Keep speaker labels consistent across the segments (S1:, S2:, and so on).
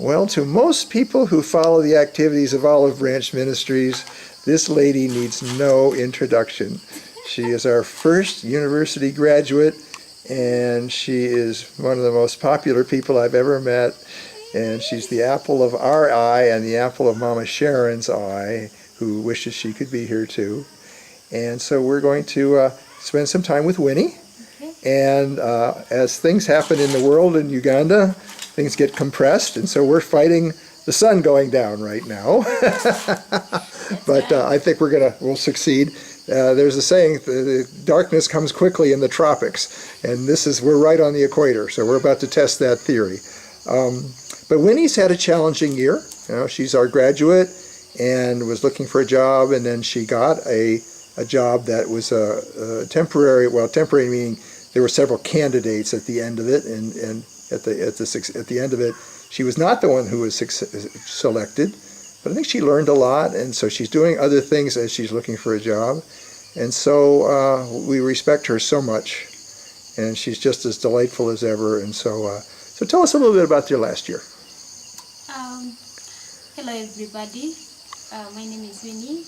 S1: Well, to most people who follow the activities of Olive Branch Ministries, this lady needs no introduction. She is our first university graduate, and she is one of the most popular people I've ever met. And she's the apple of our eye and the apple of Mama Sharon's eye, who wishes she could be here too. And so we're going to spend some time with Winnie.
S2: Okay.
S1: And as things happen in the world in Uganda, things get compressed, and so we're fighting the sun going down right now. But I think we'll succeed. There's a saying, the darkness comes quickly in the tropics, and we're right on the equator, so we're about to test that theory. But Winnie's had a challenging year. She's our graduate and was looking for a job, and then she got a job that was temporary. Well, temporary meaning there were several candidates at the end of it, and at the end of it, she was not the one who was selected. But I think she learned a lot, and so she's doing other things as she's looking for a job. And so we respect her so much, and she's just as delightful as ever. And so tell us a little bit about your last year.
S2: Hello everybody, my name is Winnie.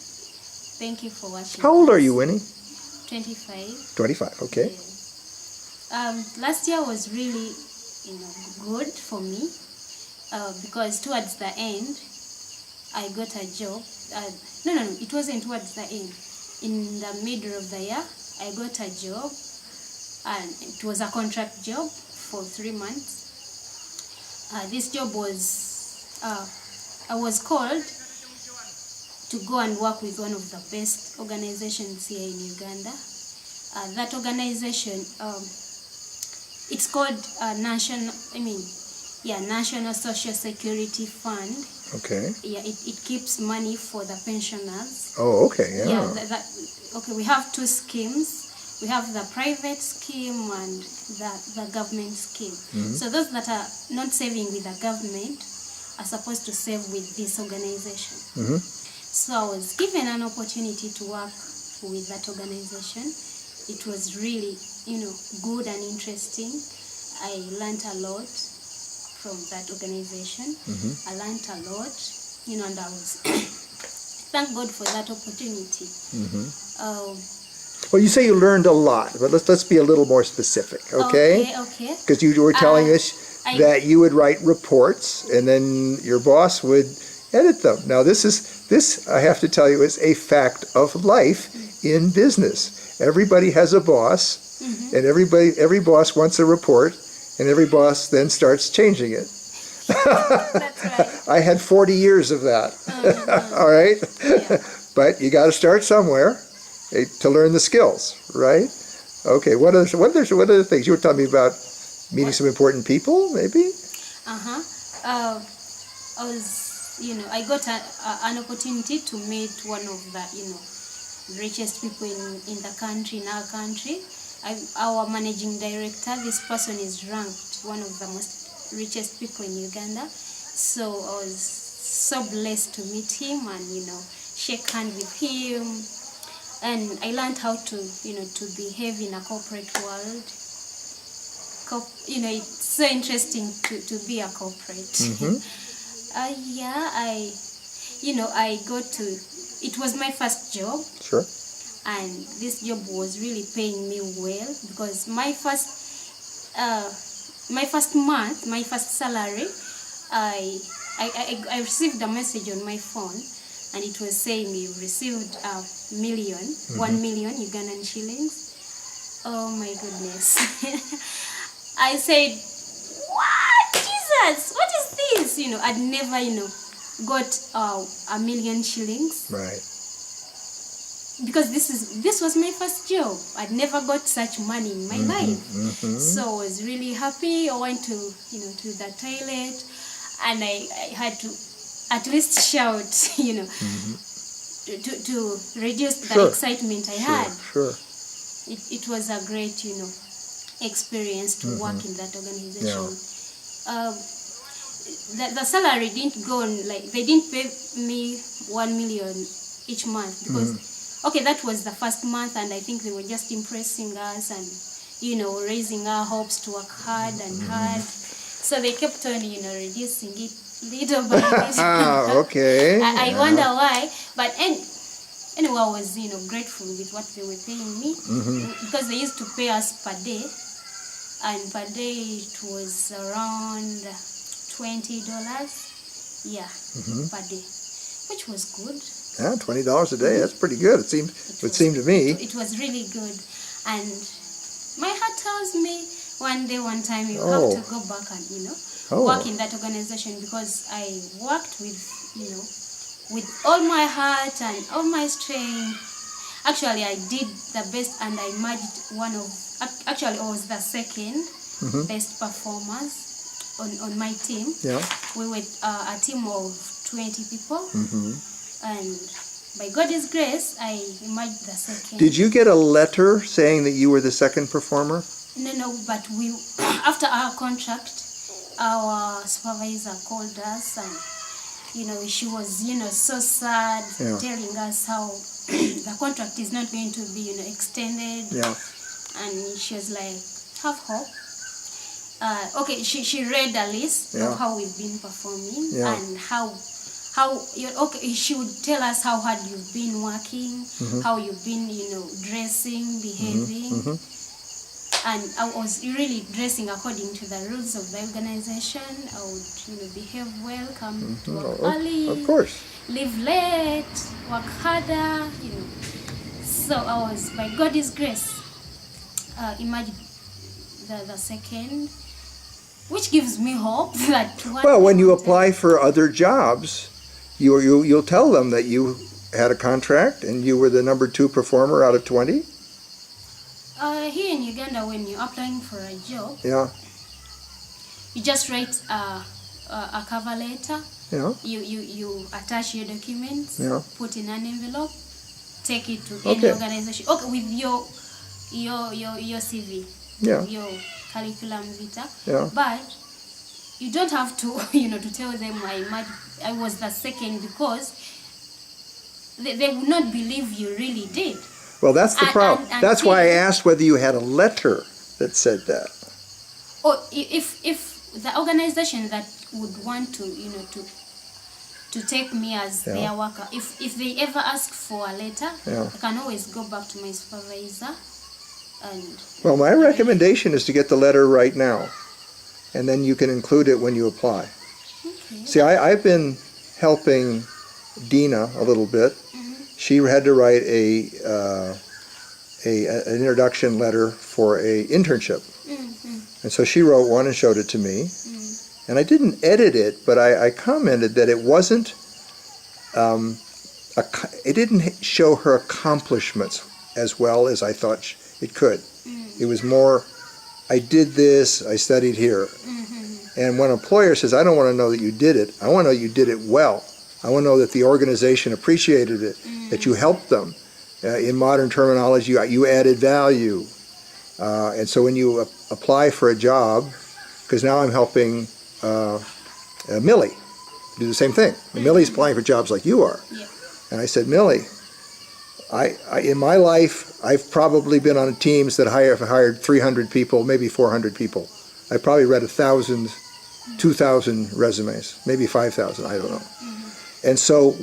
S2: Thank you for watching.
S1: How old are you, Winnie?
S2: 25.
S1: 25, okay.
S2: Last year was really good for me because towards the end I got a job. No, it wasn't towards the end. In the middle of the year I got a job, and it was a contract job for 3 months. This job was, I was called to go and work with one of the best organizations here in Uganda. That organization, it's called National Social Security Fund.
S1: Okay.
S2: Yeah, it keeps money for the pensioners.
S1: Oh, okay, yeah.
S2: Okay, we have two schemes. We have the private scheme and the government scheme.
S1: Mm-hmm.
S2: So those that are not saving with the government are supposed to save with this organization.
S1: Mm-hmm.
S2: So I was given an opportunity to work with that organization. It was really, good and interesting. I learned a lot from that organization.
S1: Mm-hmm.
S2: I learned a lot, and I was thank God for that opportunity.
S1: Mm-hmm. Well, you say you learned a lot, but let's be a little more specific, okay?
S2: Okay.
S1: Because you were telling us that you would write reports, and then your boss would edit them. Now, this I have to tell you is a fact of life in business. Everybody has a boss,
S2: Mm-hmm.
S1: and every boss wants a report, and every boss then starts changing it.
S2: That's right.
S1: I had 40 years of that.
S2: Mm-hmm.
S1: All right?
S2: Yeah.
S1: But you got to start somewhere to learn the skills, right? Okay, what other things? You were telling me about meeting some important people, maybe?
S2: I was, I got an opportunity to meet one of the, richest people in the country, in our country. Our managing director, this person is ranked one of the most richest people in Uganda. So I was so blessed to meet him and, shake hands with him. And I learned how to, to behave in a corporate world. It's so interesting to be a corporate.
S1: Mm-hmm.
S2: It was my first job.
S1: Sure.
S2: And this job was really paying me well because my first month, my first salary, I received a message on my phone, and it was saying you received $1 million,
S1: Mm-hmm.
S2: 1 million Ugandan shillings. Oh my goodness. I said, what? Jesus, what is this? I'd never, got $1 million shillings.
S1: Right.
S2: Because this was my first job. I'd never got such money in my life.
S1: Mm-hmm.
S2: So I was really happy. I went to the toilet, and I had to at least shout,
S1: Mm-hmm.
S2: to reduce the excitement I had.
S1: Sure.
S2: It was a great, experience to
S1: Mm-hmm.
S2: work in that organization.
S1: Yeah.
S2: The salary didn't go on, they didn't pay me 1 million each month because that was the first month, and I think they were just impressing us and raising our hopes to work hard and hard. So they kept on, reducing it little by little.
S1: Okay.
S2: I wonder why, but anyway, I was, grateful with what they were paying me because they used to pay us per day, and per day it was around $20. Yeah, per day, which was good.
S1: Yeah, $20 a day. That's pretty good. It seemed to me.
S2: It was really good, and my heart tells me one time you have to go back and work in that organization, because I worked with all my heart and all my strength. Actually, I did the best, and I merged I was the second best performers on my team.
S1: Yeah.
S2: We were a team of 20 people, and by God's grace, I emerged the second.
S1: Did you get a letter saying that you were the second performer?
S2: No, but we, after our contract, our supervisor called us, and she was so sad, telling us how the contract is not going to be extended.
S1: Yeah.
S2: And she was like, have hope. Okay, she read a list of how we've been performing and how she would tell us how hard you've been working, how you've been dressing, behaving. And I was really dressing according to the rules of the organization. I would behave well, come to work early,
S1: of course,
S2: leave late, work harder, So I was, by God's grace, imagine the second, which gives me hope that
S1: when you apply for other jobs, you'll tell them that you had a contract and you were the number 2 performer out of 20.
S2: Here in Uganda, when you're applying for a job, you just write a cover letter.
S1: Yeah.
S2: You attach your documents, put in an envelope, take it to any organization. Okay, with your CV, your curriculum vitae.
S1: Yeah.
S2: But you don't have to, to tell them I was the second, because they would not believe you really did.
S1: Well, that's the problem. That's why I asked whether you had a letter that said that.
S2: Or if the organization that would want to, to take me as their worker, if they ever ask for a letter, I can always go back to my supervisor.
S1: Well, my recommendation is to get the letter right now, and then you can include it when you apply.
S2: Okay.
S1: See, I've been helping Dina a little bit. She had to write an introduction letter for a internship. And so she wrote one and showed it to me. And I didn't edit it, but I commented that it wasn't, it didn't show her accomplishments as well as I thought it could. It was more, I did this, I studied here. And when an employer says, I don't want to know that you did it, I want to know you did it well. I want to know that the organization appreciated it, that you helped them. In modern terminology, you added value. And so when you apply for a job, because now I'm helping Millie do the same thing. And Millie's applying for jobs like you are.
S2: Yeah.
S1: And I said, Millie, in my life, I've probably been on teams that have hired 300 people, maybe 400 people. I probably read 1,000, 2,000 resumes, maybe 5,000, I don't know. And so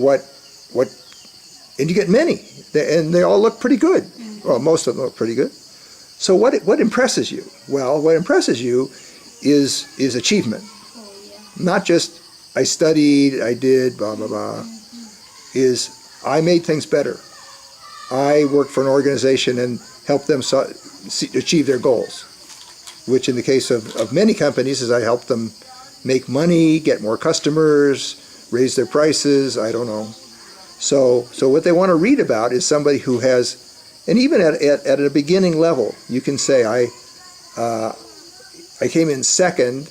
S1: and you get many, and they all look pretty good. Well, most of them look pretty good. So what impresses you? Well, what impresses you is achievement. Not just I studied, I did, blah, blah, blah. Is I made things better. I worked for an organization and helped them achieve their goals, which in the case of many companies is I helped them make money, get more customers, raise their prices, I don't know. So what they want to read about is somebody who has, and even at a beginning level, you can say, I came in second,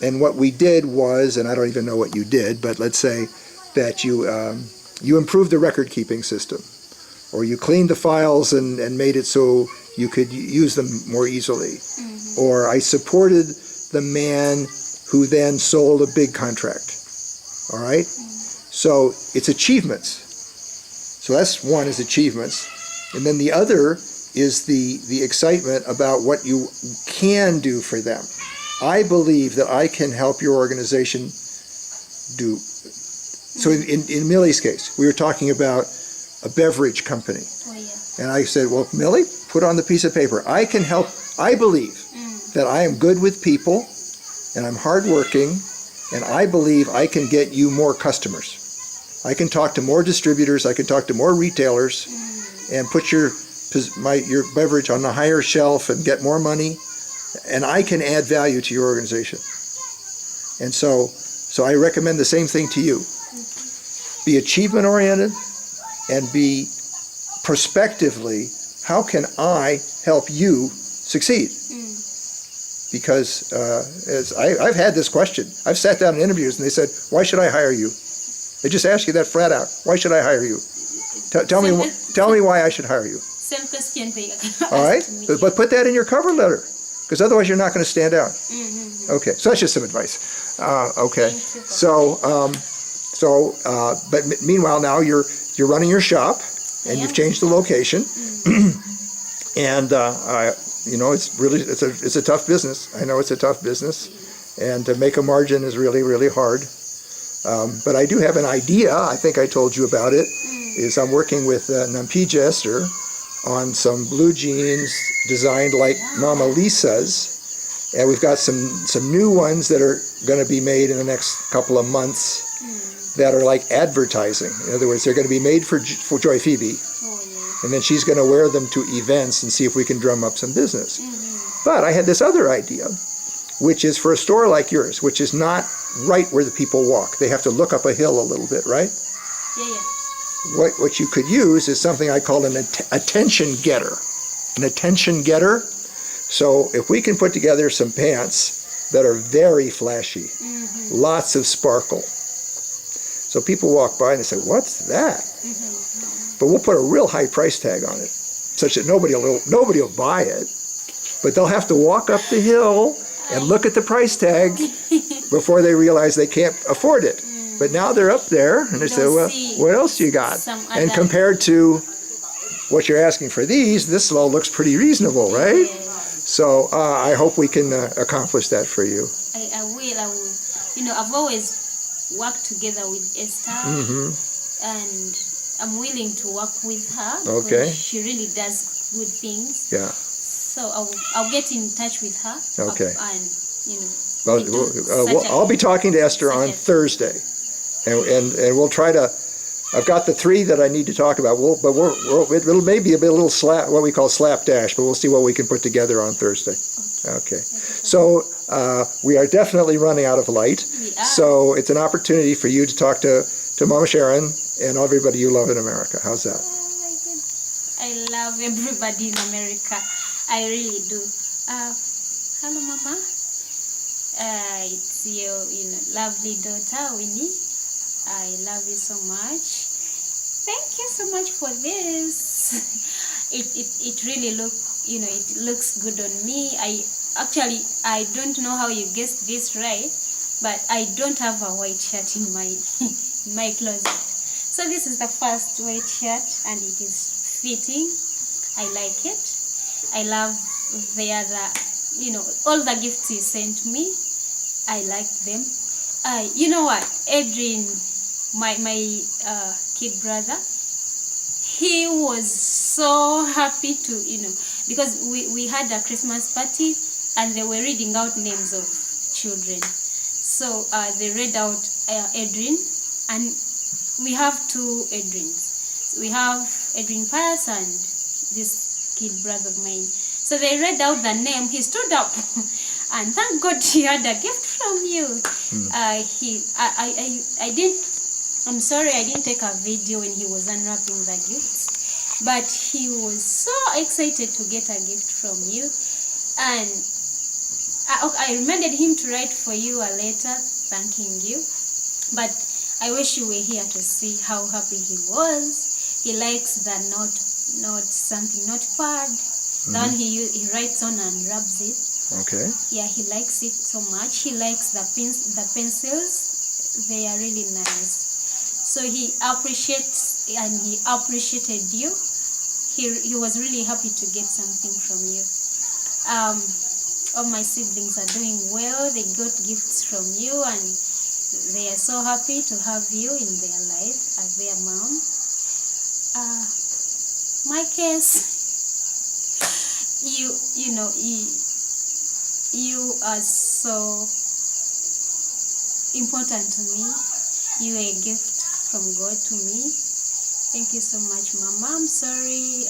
S1: and what we did was, and I don't even know what you did, but let's say that you improved the record-keeping system, or you cleaned the files and made it so you could use them more easily, or I supported the man who then sold a big contract. All right? So it's achievements. So that's one, is achievements. And then the other is the excitement about what you can do for them. I believe that I can help your organization do. So in Millie's case, we were talking about a beverage company.
S2: Oh, yeah.
S1: And I said, well, Millie, put on the piece of paper. I can help. I believe that I am good with people and I'm hardworking and I believe I can get you more customers. I can talk to more distributors. I can talk to more retailers and put your beverage on a higher shelf and get more money. And I can add value to your organization. And so I recommend the same thing to you. Be achievement oriented and be prospectively, how can I help you succeed? Because as I've had this question. I've sat down in interviews and they said, why should I hire you? They just ask you that flat out. Why should I hire you? Tell me why I should hire you.
S2: Same question they
S1: All right?
S2: asked me.
S1: But put that in your cover letter, because otherwise you're not going to stand out. Okay, so that's just some advice. Okay, but meanwhile now you're running your shop, and you've changed the location, and it's a tough business. I know it's a tough business, and to make a margin is really, really hard. But I do have an idea. I think I told you about it. Is I'm working with Nampija Esther on some blue jeans designed like Mama Lisa's. And we've got some new ones that are going to be made in the next couple of months that are like advertising. In other words, they're going to be made for Joy Phoebe. And then she's going to wear them to events and see if we can drum up some business. But I had this other idea, which is for a store like yours, which is not right where the people walk. They have to look up a hill a little bit, right?
S2: Yeah.
S1: What you could use is something I call an attention getter. An attention getter. So if we can put together some pants that are very flashy, lots of sparkle. So people walk by and they say, what's that? But we'll put a real high price tag on it, such that nobody will buy it. But they'll have to walk up the hill and look at the price tag before they realize they can't afford it. But now they're up there and they say, well, what else you got? And compared to what you're asking for these, this all looks pretty reasonable, right? So I hope we can accomplish that for you.
S2: I will. I've always worked together with Esther, and I'm willing to work with her because she really does good things. Yeah. So I'll get in touch with her.
S1: Okay.
S2: And
S1: I'll be talking to Esther on Thursday, and we'll try to. I've got the 3 that I need to talk about. It'll maybe a little what we call slapdash, but we'll see what we can put together on Thursday. Okay. So we are definitely running out of light. So it's an opportunity for you to talk to Mama Sharon and everybody you love in America. How's that?
S2: Oh my God. I love everybody in America. I really do. Hello, Mama. It's your lovely daughter, Winnie. I love you so much. Thank you so much for this. It really it looks good on me. I don't know how you guessed this right, but I don't have a white shirt in my closet. So this is the first white shirt and it is fitting. I like it. I love the other, all the gifts you sent me. I like them. You know what, Adrian, my kid brother, he was so happy to, because we had a Christmas party and they were reading out names of children. So they read out Adrian, and we have 2 Adrians. So we have Adrian Pius and this kid brother of mine. So they read out the name. He stood up, and thank God he had a gift from you. I'm sorry I didn't take a video when he was unwrapping the gifts, but he was so excited to get a gift from you, and I reminded him to write for you a letter thanking you, but I wish you were here to see how happy he was. He likes the notepad. The one he writes on and rubs it. Okay. Yeah, he likes it so much. He likes the pencils. They are really nice. So he appreciates, and he appreciated you. He was really happy to get something from you. all my siblings are doing well. They got gifts from you, and they are so happy to have you in their life as their mom. My case, you know, you are so important to me. You are a gift from God to me. Thank you so much, Mama. I'm sorry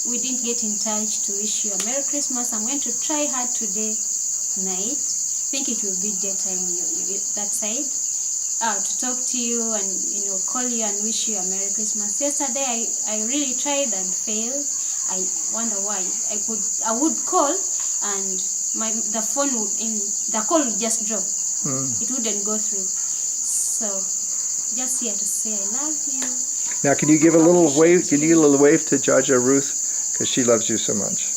S2: we didn't get in touch to wish you a Merry Christmas. I'm going to try hard today night. I think it will be daytime that side. To talk to you and call you and wish you a Merry Christmas. Yesterday I really tried and failed. I wonder why. I would call and the call would just drop. It wouldn't go through. So just here to say I love you.
S1: Now, can you give a little wave? Can you give a little wave to Jaja Ruth, because she loves you so much?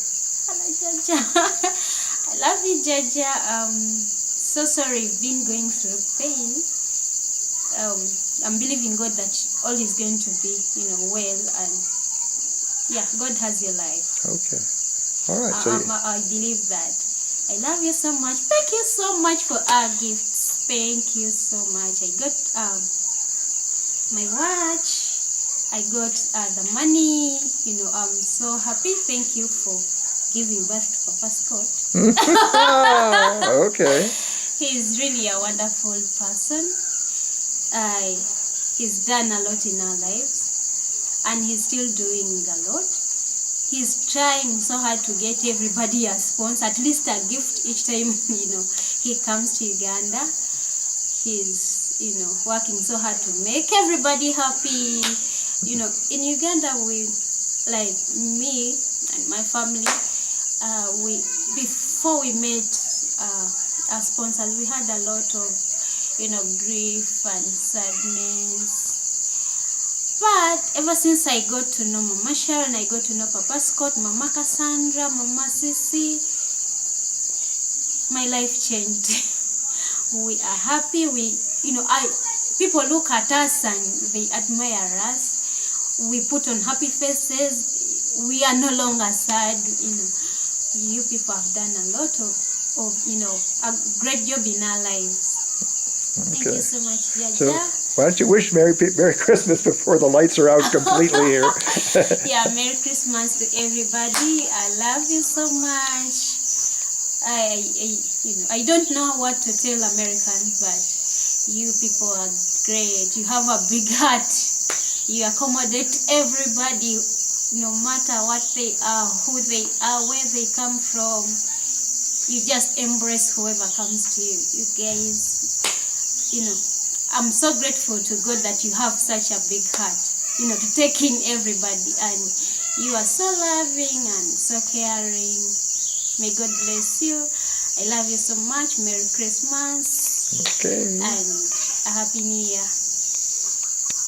S2: Hello, Jaja. I love you, Jaja. So sorry you've been going through pain. I'm believing God that all is going to be, well, and yeah, God has your life.
S1: Okay. All right.
S2: I believe that. I love you so much. Thank you so much for our gifts. Thank you so much. I got my watch. I got the money. I'm so happy. Thank you for giving birth to Papa Scott.
S1: Okay.
S2: He's really a wonderful person. He's done a lot in our lives, and he's still doing a lot. He's trying so hard to get everybody a sponsor, at least a gift each time he comes to Uganda. He's working so hard to make everybody happy. In Uganda, we, like me and my family, before we met our sponsors, we had a lot of grief and sadness. But ever since I got to know Mama Sharon, I got to know Papa Scott, Mama Cassandra, Mama Sissy, my life changed. We are happy. People look at us and they admire us. We put on happy faces. We are no longer sad. You people have done a lot of a great job in our lives. Thank you so much, Jaja.
S1: So, why don't you wish Merry Christmas before the lights are out completely here?
S2: Yeah, Merry Christmas to everybody. I love you so much. I don't know what to tell Americans, but you people are great. You have a big heart. You accommodate everybody, no matter what they are, who they are, where they come from. You just embrace whoever comes to you. You guys, I'm so grateful to God that you have such a big heart, to take in everybody. And you are so loving and so caring. May God bless you. I love you so much. Merry Christmas.
S1: Okay.
S2: And a Happy New Year.